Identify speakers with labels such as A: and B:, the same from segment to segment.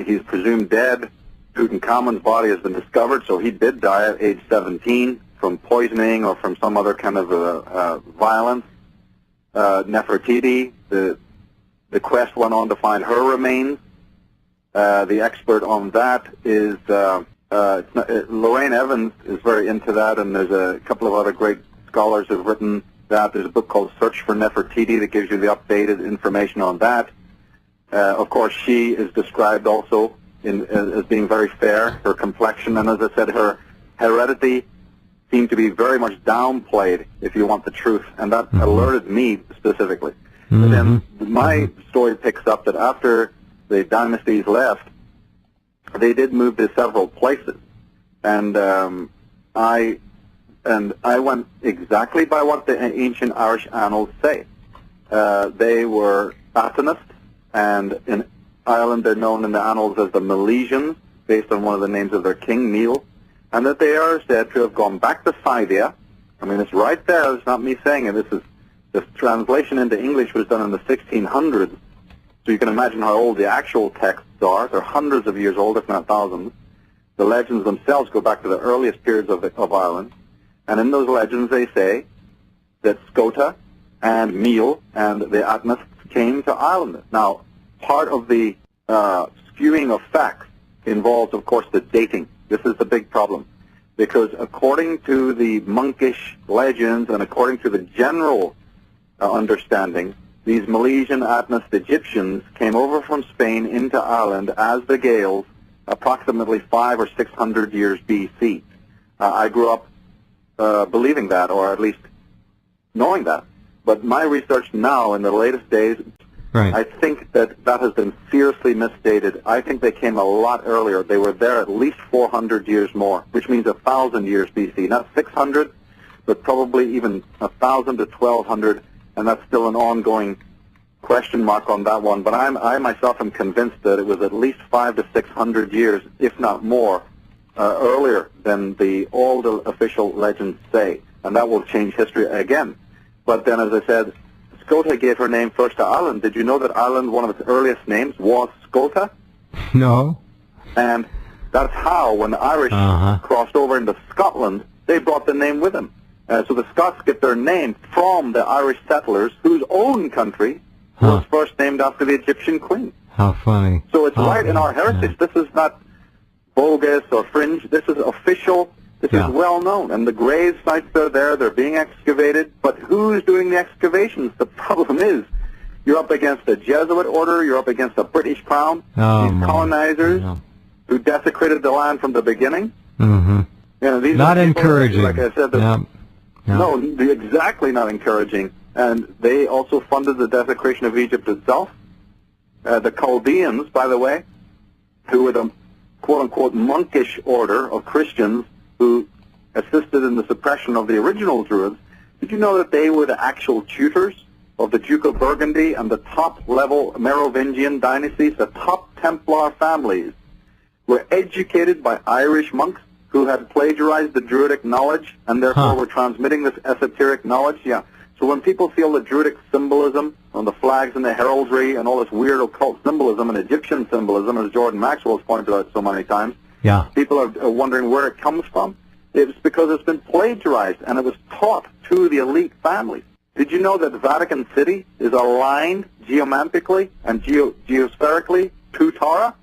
A: he's presumed dead. Tutankhamun's body has been discovered, so he did die at age 17 from poisoning or from some other kind of violence. Nefertiti, the quest went on to find her remains. The expert on that is Lorraine Evans is very into that, and there's a couple of other great scholars who've written that. There's a book called Search for Nefertiti that gives you the updated information on that. Of course, she is described also as being very fair, her complexion, and as I said, her heredity seemed to be very much downplayed, if you want the truth, and that alerted me specifically. But then my story picks up that after the dynasties left, they did move to several places, and I went exactly by what the ancient Irish annals say. They were Athenists, and in Ireland they're known in the annals as the Milesians, based on one of the names of their king, Neil, and that they are said to have gone back to Scythia. I mean, it's right there. It's not me saying it. This translation into English was done in the 1600s, so you can imagine how old the actual texts are. They're hundreds of years old, if not thousands. The legends themselves go back to the earliest periods of Ireland, and in those legends they say that Scota and Meal and the Atnists came to Ireland. Now, part of the skewing of facts involves, of course, the dating. This is the big problem, because according to the monkish legends and according to the general understanding, these Milesian Atnist Egyptians came over from Spain into Ireland as the Gaels approximately 500 or 600 years BC. I grew up believing that, or at least knowing that. But my research now, in the latest days, I think that has been seriously misstated. I think they came a lot earlier. They were there at least 400 years more, which means 1,000 years BC. Not 600, but probably even 1,000 to 1,200, and that's still an ongoing question mark on that one. But I myself am convinced that it was at least 500 to 600 years, if not more, earlier than all the official legends say, and that will change history again. But then, as I said, Scota gave her name first to Ireland. Did you know that Ireland, one of its earliest names, was Scota?
B: No.
A: And that's how, when the Irish crossed over into Scotland, they brought the name with them. So the Scots get their name from the Irish settlers, whose own country was first named after the Egyptian queen.
B: How funny.
A: So it's right in our heritage. This is not bogus or fringe. This is official. This is well known. And the grave sites are there. They're being excavated. But who's doing the excavations? The problem is, you're up against a Jesuit order. You're up against a British crown. These colonizers who desecrated the land from the beginning. You know, these
B: not
A: are people,
B: encouraging.
A: like I said, no, exactly not encouraging. And they also funded the desecration of Egypt itself. The Chaldeans, by the way, who were the quote-unquote monkish order of Christians who assisted in the suppression of the original Druids, did you know that they were the actual tutors of the Duke of Burgundy and the top-level Merovingian dynasties? The top Templar families were educated by Irish monks who had plagiarized the Druidic knowledge and therefore were transmitting this esoteric knowledge. So when people feel the Druidic symbolism on the flags and the heraldry and all this weird occult symbolism and Egyptian symbolism, as Jordan Maxwell has pointed out so many times, people are wondering where it comes from. It's because it's been plagiarized and it was taught to the elite families. Did you know that Vatican City is aligned geomantically and geospherically to Tara?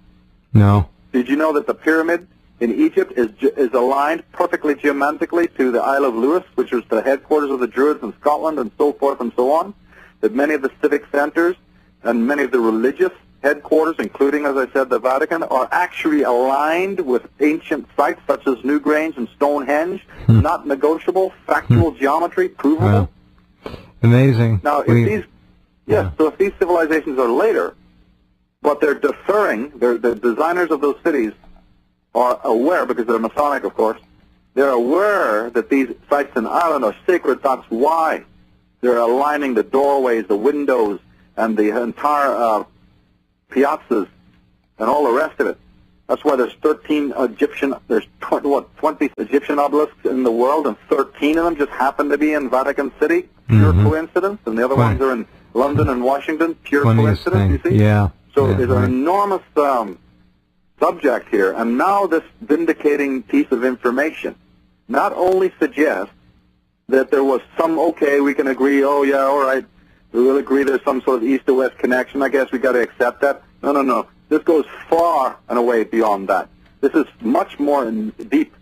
B: No.
A: Did you know that the pyramid in Egypt is aligned perfectly geomantically to the Isle of Lewis, which was the headquarters of the Druids in Scotland, and so forth and so on? That many of the civic centers and many of the religious headquarters, including, as I said, the Vatican, are actually aligned with ancient sites such as Newgrange and Stonehenge, not negotiable, factual geometry, provable.
B: Amazing.
A: Now, so if these civilizations are later, but they're deferring, the designers of those cities are aware, because they're Masonic, of course, they're aware that these sites in Ireland are sacred. That's why they're aligning the doorways, the windows, and the entire piazzas and all the rest of it. That's why there's 13 Egyptian, there's 20 Egyptian obelisks in the world, and 13 of them just happen to be in Vatican City. Pure coincidence. And the other ones are in London and Washington. Pure coincidence, you see?
B: Yeah.
A: So there's an enormous subject here, and now this vindicating piece of information not only suggests that there was some, okay, we can agree, oh yeah, all right, we will agree there's some sort of east to west connection, I guess we got to accept that. No. This goes far and away beyond that. This is much more deep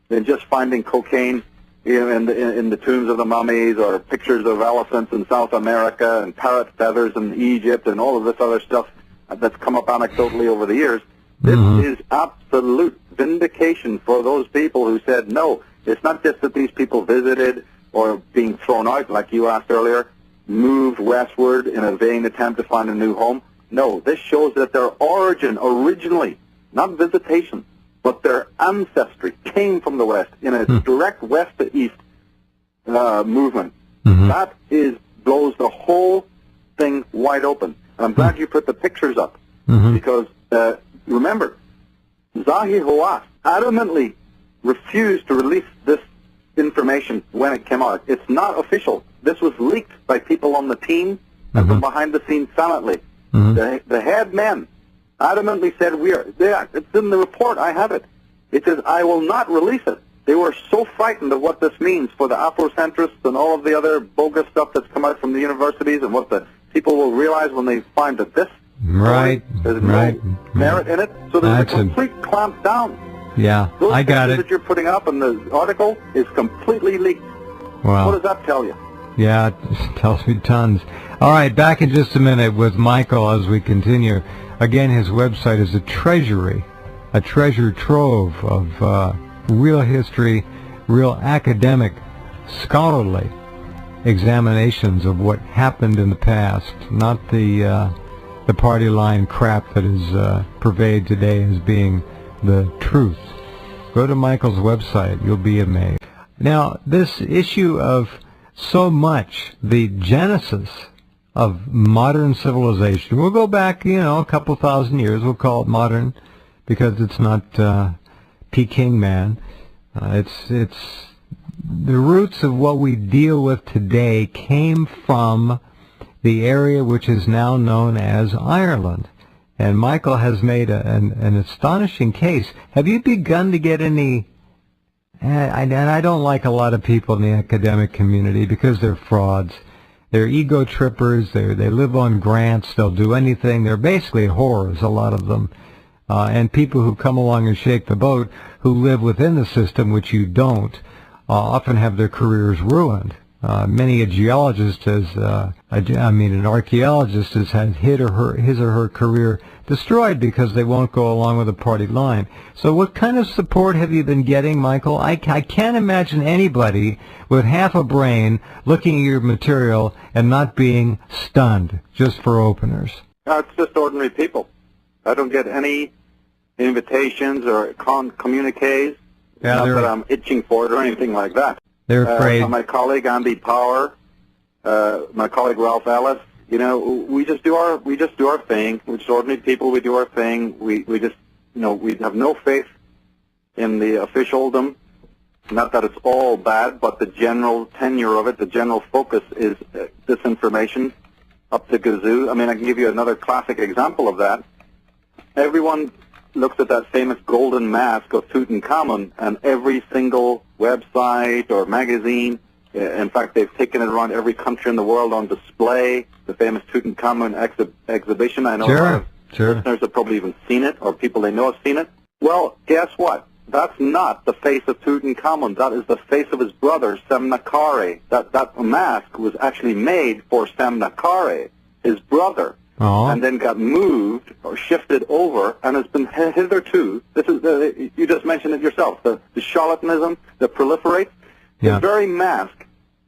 A: than just finding cocaine in the tombs of the mummies, or pictures of elephants in South America and parrot feathers in Egypt and all of this other stuff that's come up anecdotally over the years. This is absolute vindication for those people who said, no, it's not just that these people visited or being thrown out, like you asked earlier, moved westward in a vain attempt to find a new home. No, this shows that their origin originally, not visitation, but their ancestry came from the West in a direct west to east movement. That blows the whole thing wide open. And I'm glad you put the pictures up, because remember, Zahi Hawass adamantly refused to release this information when it came out. It's not official. This was leaked by people on the team and from behind the scenes silently. The head men adamantly said, it's in the report, I have it. It says, I will not release it. They were so frightened of what this means for the Afrocentrists and all of the other bogus stuff that's come out from the universities, and what the people will realize when they find that this there's no merit in it. So there's a complete clamp down.
B: Yeah, I got it.
A: That you're putting up in the article is completely leaked.
B: Well,
A: what does that tell you?
B: Yeah, it tells me tons. All right, back in just a minute with Michael as we continue. Again, his website is a treasury, a treasure trove of real history, real academic, scholarly examinations of what happened in the past, not the party line crap that is pervaded today as being the truth. Go to Michael's website. You'll be amazed. Now, this issue of so much, the genesis of modern civilization, we'll go back, a couple thousand years. We'll call it modern because it's not Peking man. It's the roots of what we deal with today came from the area which is now known as Ireland. And Michael has made an astonishing case. Have you begun to get any, and I don't like a lot of people in the academic community because they're frauds. They're ego trippers. They live on grants. They'll do anything. They're basically whores, a lot of them. And people who come along and shake the boat, who live within the system, which you don't, often have their careers ruined. Many a geologist an archaeologist has had his or her career destroyed because they won't go along with the party line. So what kind of support have you been getting, Michael? I can't imagine anybody with half a brain looking at your material and not being stunned, just for openers.
A: No, it's just ordinary people. I don't get any invitations or communiques.
B: Yeah,
A: not that I'm itching for it or anything like that.
B: They're afraid.
A: My colleague Andy Power, my colleague Ralph Ellis, we just do our thing. We're just ordinary people. We do our thing. We just, we have no faith in the officialdom. Not that it's all bad, but the general tenure of it, the general focus is disinformation up to gazoo. I mean, I can give you another classic example of that. Everyone looks at that famous golden mask of Tutankhamun, and every single website or magazine, in fact, they've taken it around every country in the world on display, the famous Tutankhamun exhibition. I know a lot of listeners have probably even seen it, or people they know have seen it. Well, guess what? That's not the face of Tutankhamun. That is the face of his brother, Semnakare. That mask was actually made for Semnakare, his brother. And then got moved or shifted over, and has been hitherto. This is you just mentioned it yourself. The charlatanism that proliferates. The very mask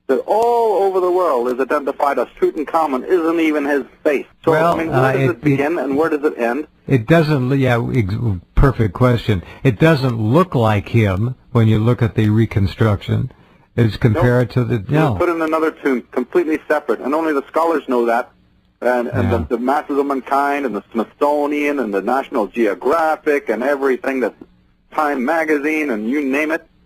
A: that all over the world is identified as Tutankhamun isn't even his face. So
B: well,
A: where does it begin and where does it end?
B: It doesn't. Yeah, perfect question. It doesn't look like him when you look at the reconstruction. It's compared to the. No.
A: Put in another tomb, completely separate, and only the scholars know that. And the Masters of Mankind and the Smithsonian and the National Geographic and everything that's Time Magazine and you name it,